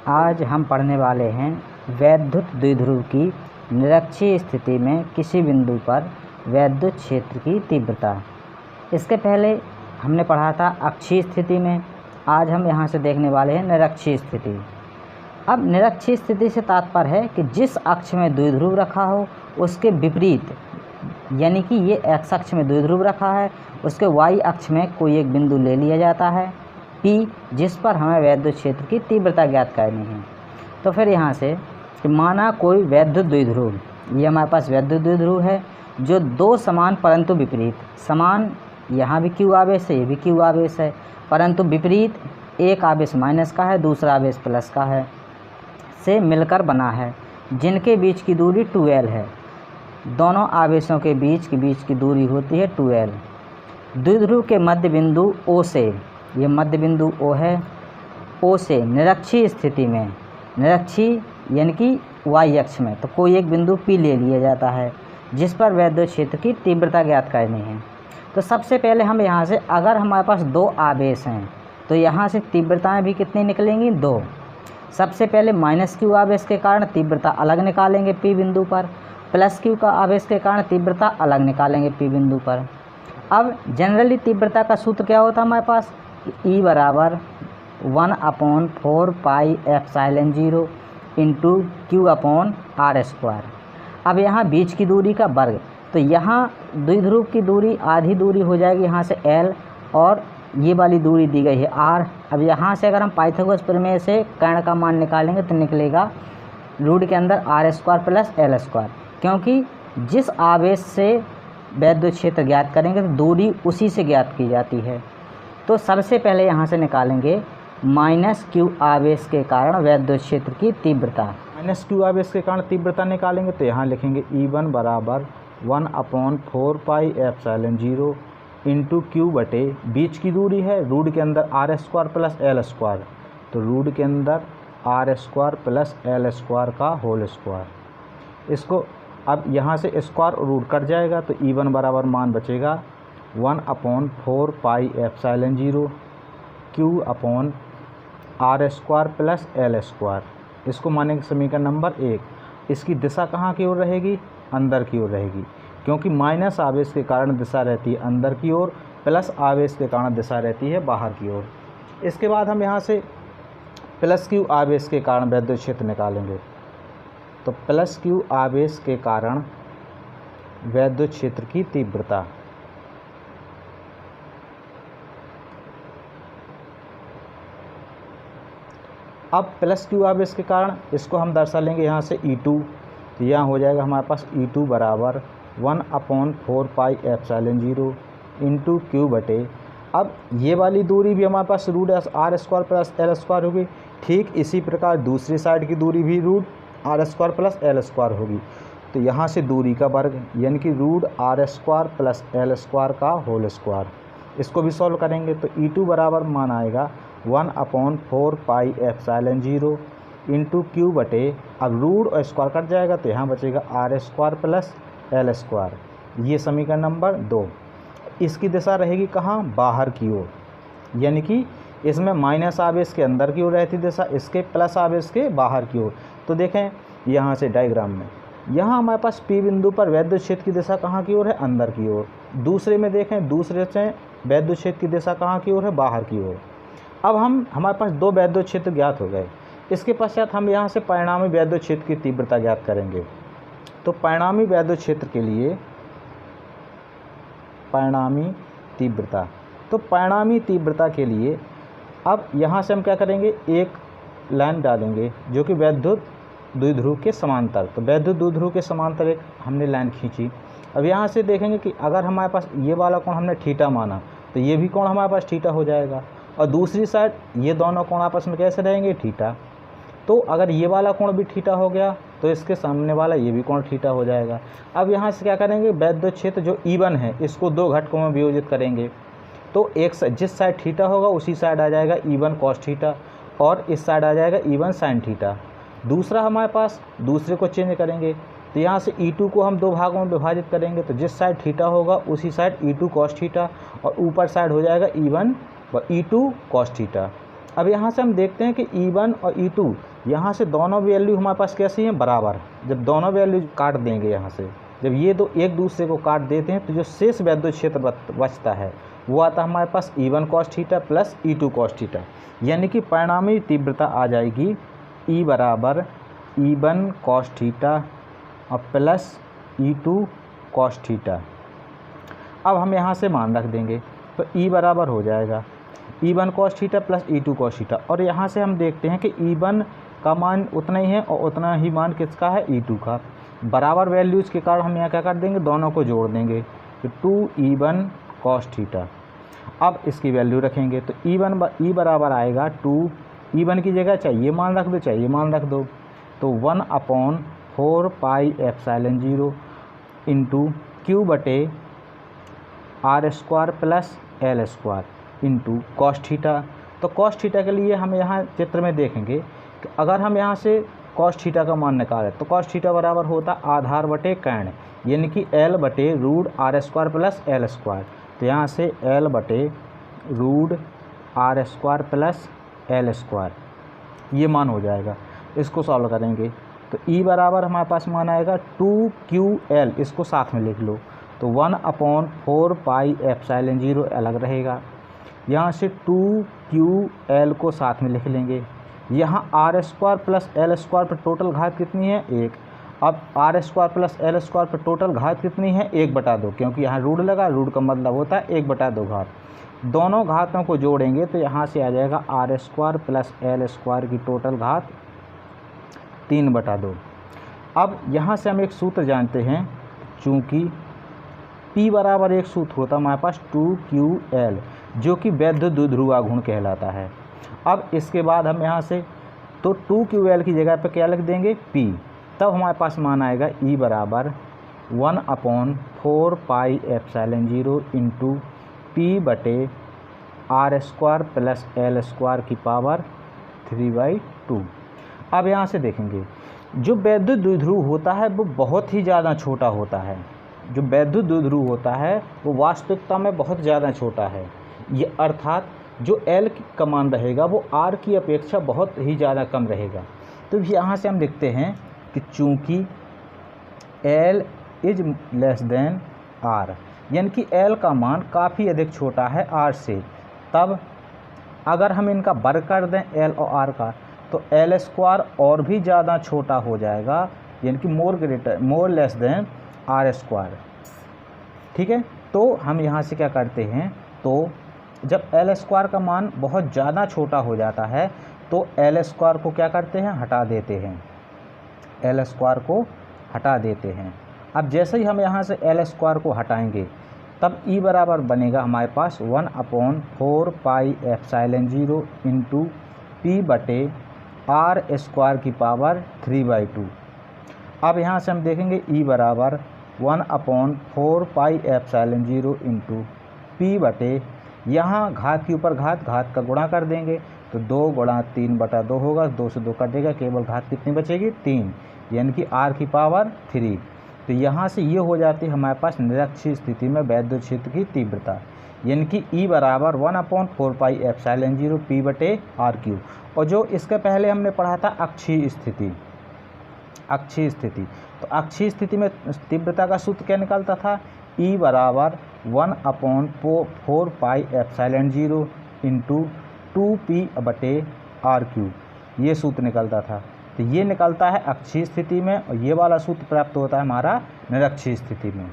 आज हम पढ़ने वाले हैं वैद्युत द्विध्रुव की निरक्षीय स्थिति में किसी बिंदु पर वैद्युत क्षेत्र की तीव्रता। इसके पहले हमने पढ़ा था अक्षीय स्थिति में। आज हम यहाँ से देखने वाले हैं निरक्षीय स्थिति। अब निरक्षीय स्थिति से तात्पर्य है कि जिस अक्ष में द्विध्रुव रखा हो उसके विपरीत, यानी कि ये एक्स अक्ष में द्विध्रुव रखा है, उसके वाई अक्ष में कोई एक बिंदु ले लिया जाता है P, जिस पर हमें वैद्युत क्षेत्र की तीव्रता ज्ञात करनी है। तो फिर यहाँ से कि माना कोई वैद्युत द्विध्रुव, ये हमारे पास वैद्युत द्विध्रुव है जो दो समान परंतु विपरीत, समान यहाँ भी Q आवेश है, ये भी Q आवेश है, परंतु विपरीत, एक आवेश माइनस का है, दूसरा आवेश प्लस का है, से मिलकर बना है, जिनके बीच की दूरी 2L है। दोनों आवेशों के बीच की दूरी होती है 2L। द्विध्रुव के मध्य बिंदु O से, ये मध्य बिंदु O है, O से निरक्षीय स्थिति में, निरक्षीय यानी कि y अक्ष में, तो कोई एक बिंदु P ले लिया जाता है जिस पर वैद्युत क्षेत्र की तीव्रता ज्ञात करनी है। तो सबसे पहले हम यहाँ से, अगर हमारे पास दो आवेश हैं तो यहाँ से तीव्रताएं भी कितनी निकलेंगी, 2। सबसे पहले -Q आवेश के कारण तीव्रता अलग निकालेंगे P बिंदु पर, +Q का आवेश के कारण तीव्रता अलग निकालेंगे P बिंदु पर। अब जनरली तीव्रता का सूत्र क्या होता है हमारे पास, E बराबर 1/4 पाई एप्सिलॉन 0 इंटू Q/r²। अब यहाँ बीच की दूरी का वर्ग, तो यहाँ द्विध्रुव की दूरी आधी दूरी हो जाएगी यहाँ से L, और ये वाली दूरी दी गई है R। अब यहाँ से अगर हम पाइथागोरस प्रमेय से कर्ण का मान निकालेंगे तो निकलेगा रूट के अंदर r² प्लस L², क्योंकि जिस आवेश से वैद्युत क्षेत्र ज्ञात करेंगे तो दूरी उसी से ज्ञात की जाती है। तो सबसे पहले यहाँ से निकालेंगे -Q आवेश के कारण वैद्युत क्षेत्र की तीव्रता। -Q आवेश के कारण तीव्रता निकालेंगे तो यहाँ लिखेंगे E1 बराबर 1/4 पाई एप्सिलॉन 0 इंटू Q बटे, बीच की दूरी है, रूट के अंदर r² प्लस L², तो रूट के अंदर r² प्लस L² का होल स्क्वायर। इसको अब यहाँ से स्क्वायर रूट कट जाएगा तो E1 बराबर मान बचेगा 1/4 pi epsilon 0 Q/r² plus L²। इसको मानेंगे समीकरण नंबर 1। इसकी दिशा कहाँ की ओर रहेगी, अंदर की ओर रहेगी, क्योंकि माइनस आवेश के कारण दिशा रहती है अंदर की ओर, प्लस आवेश के कारण दिशा रहती है बाहर की ओर। इसके बाद हम यहाँ से +Q आवेश के कारण वैद्युत क्षेत्र निकालेंगे। तो +Q आवेश के कारण वैद्युत क्षेत्र की तीव्रता। अब +Q आवेश के कारण इसको हम दर्शा लेंगे यहाँ से E2, तो यहाँ हो जाएगा हमारे पास E2 बराबर 1/4 पाई एप्सिलॉन 0 इंटू Q बटे, अब ये वाली दूरी भी हमारे पास रूट r² प्लस L² होगी। ठीक इसी प्रकार दूसरी साइड की दूरी भी रूट r² प्लस L² होगी। तो यहाँ से दूरी का वर्ग यानी कि रूट r² प्लस L² का होल स्क्वायर। इसको भी सॉल्व करेंगे तो E2 बराबर मान आएगा 1/4 पाई एप्सिलॉन 0 इंटू Q बटे, अब रूट और स्क्वायर कट जाएगा तो यहाँ बचेगा r² प्लस L²। ये समीकरण नंबर 2। इसकी दिशा रहेगी कहाँ, बाहर की ओर, यानी कि इसमें माइनस आवेश के अंदर की ओर रहती दिशा, इसके प्लस आवेश के बाहर की ओर। तो देखें यहाँ से डायग्राम में, यहाँ हमारे पास P बिंदु पर वैद्युत क्षेत्र की दिशा कहाँ की ओर है, अंदर की ओर। दूसरे में देखें, दूसरे से वैद्युत क्षेत्र की दिशा कहाँ की ओर है, बाहर की ओर। अब हमारे पास दो वैद्युत क्षेत्र ज्ञात हो गए। इसके पश्चात हम यहाँ से परिणामी वैद्युत क्षेत्र की तीव्रता ज्ञात करेंगे। तो परिणामी वैद्युत क्षेत्र के लिए परिणामी तीव्रता, तो परिणामी तीव्रता के लिए अब यहाँ से हम क्या करेंगे, एक लाइन डालेंगे जो कि वैद्युत द्विध्रुव के समांतर। तो वैद्युत द्विध्रुव के समांतर एक हमने लाइन खींची। अब यहाँ से देखेंगे कि अगर हमारे पास ये वाला कोण हमने थीटा माना तो ये भी कोण हमारे पास थीटा हो जाएगा, और दूसरी साइड ये दोनों कोण आपस में कैसे रहेंगे, थीटा। तो अगर ये वाला कोण भी थीटा हो गया तो इसके सामने वाला ये भी कोण थीटा हो जाएगा। अब यहाँ से क्या करेंगे, वैद्युत क्षेत्र जो E1 है इसको दो घटकों में वियोजित करेंगे। तो एक जिस साइड थीटा होगा उसी साइड आ जाएगा E1 cos थीटा, और इस साइड आ जाएगा E1 sin थीटा। दूसरा हमारे पास, दूसरे को चेंज करेंगे तो यहाँ से E2 को हम दो भागों में विभाजित करेंगे। तो जिस साइड थीटा होगा उसी साइड E2 cos थीटा, और ऊपर साइड हो जाएगा E1 व E2 cos थीटा। अब यहाँ से हम देखते हैं कि E1 और E2 यहाँ से दोनों वैल्यू हमारे पास कैसी हैं, बराबर। जब दोनों वैल्यू काट देंगे यहाँ से, जब ये दो एक दूसरे को काट देते हैं तो जो शेष वैद्युत क्षेत्र बचता है वो आता है हमारे पास E1 cos theta plus E2 cos theta, यानी कि परिणामी तीव्रता आ जाएगी E बराबर E1 cos थीटा और प्लस E2 cos थीटा। अब हम यहाँ से मान रख देंगे तो E बराबर हो जाएगा E1 cos theta plus E2 cos theta, और यहाँ से हम देखते हैं कि E1 का मान उतना ही है और उतना ही मान किसका है, E2 का। बराबर वैल्यूज़ के कारण हम यहाँ क्या कर देंगे, दोनों को जोड़ देंगे तो 2E1 cos थीटा। अब इसकी वैल्यू रखेंगे तो E बराबर आएगा 2, E1 की जगह चाहिए मान रख दो, चाहिए मान रख दो, तो 1/4 पाई एप्सिलॉन 0 इंटू Q बटे R square plus L square into cos theta. तो कॉस थीटा के लिए हम यहाँ चित्र में देखेंगे कि अगर हम यहाँ से कॉस थीटा का मान निकालें तो कॉस थीटा बराबर होता आधार बटे कर्ण, यानी कि L बटे root R square plus L square. तो यहाँ से L बटे root R square plus L square ये मान हो जाएगा। इसको सॉल्व करेंगे तो E बराबर हमारे पास मान आएगा 2QL, इसको साथ में लिख लो तो 1/4 पाई एप्सिलॉन 0 अलग रहेगा। यहाँ से 2QL को साथ में लिख लेंगे। यहाँ R square plus L square पर टोटल घात कितनी है, 1। अब R square plus L square पर टोटल घात कितनी है, 1/2, क्योंकि यहाँ रूट लगा, रूट का मतलब होता है 1/2 घात। दोनों घातों को जोड़ेंगे तो यहाँ से आ जाएगा R square plus L square की टोटल घात 3/2। अब यहाँ से हम एक सूत्र जानते हैं, चूँकि P बराबर एक सूत्र होता है हमारे पास 2QL, जो कि वैद्युत द्विध्रुव गुण कहलाता है। अब इसके बाद हम यहाँ से तो 2QL की जगह पर क्या लिख देंगे, P, तब हमारे पास मान आएगा E बराबर 1/4 पाई एप्सिलॉन 0 इंटू P बटे R square plus L square की पावर 3/2। अब यहाँ से देखेंगे जो वैद्युत द्विध्रुव होता है वो बहुत ही ज़्यादा छोटा होता है। जो वैद्युत द्विध्रुव होता है वो वास्तविकता में बहुत ज़्यादा छोटा है। ये अर्थात जो L का मान रहेगा वो R की अपेक्षा बहुत ही ज़्यादा कम रहेगा। तो यहाँ से हम लिखते हैं कि चूँकि L is less than R, यानी कि L का मान काफ़ी अधिक छोटा है R से, तब अगर हम इनका वर्ग कर दें L और R का तो L स्क्वायर और भी ज़्यादा छोटा हो जाएगा, यानी कि more less than R square. ठीक है, तो हम यहाँ से क्या करते हैं, तो जब L स्क्वायर का मान बहुत ज़्यादा छोटा हो जाता है तो L स्क्वायर को क्या करते हैं, हटा देते हैं, L स्क्वायर को हटा देते हैं। अब जैसे ही हम यहाँ से L स्क्वायर को हटाएंगे तब E बराबर बनेगा हमारे पास 1/4 पाई एप्सिलॉन 0 इंटू P बटे R स्क्वायर की पावर 3/2। अब यहाँ से हम देखेंगे E बराबर 1/4 पाई एप्सिलॉन 0 इंटू P बटे, यहाँ घात के ऊपर घात का गुणा कर देंगे तो 2 गुणा 3/2 होगा, 2 से 2 कटेगा, केवल घात कितनी बचेगी, 3, यानी कि R की पावर 3। तो यहाँ से ये हो जाती है हमारे पास निरक्षीय स्थिति में वैद्युत क्षेत्र की तीव्रता, यानी कि E बराबर 1/4 पाई एप्सिलॉन 0 P बटे R3। और जो इसके पहले हमने पढ़ा था अक्षीय स्थिति, तो अक्षीय स्थिति में तीव्रता का सूत्र क्या निकलता था, E बराबर 1/4 पाई एप्सिलॉन 0 इंटू 2P बटे R3, ये सूत्र निकलता था। तो ये निकलता है अक्षीय स्थिति में और ये वाला सूत्र प्राप्त होता है हमारा निरक्षीय स्थिति में।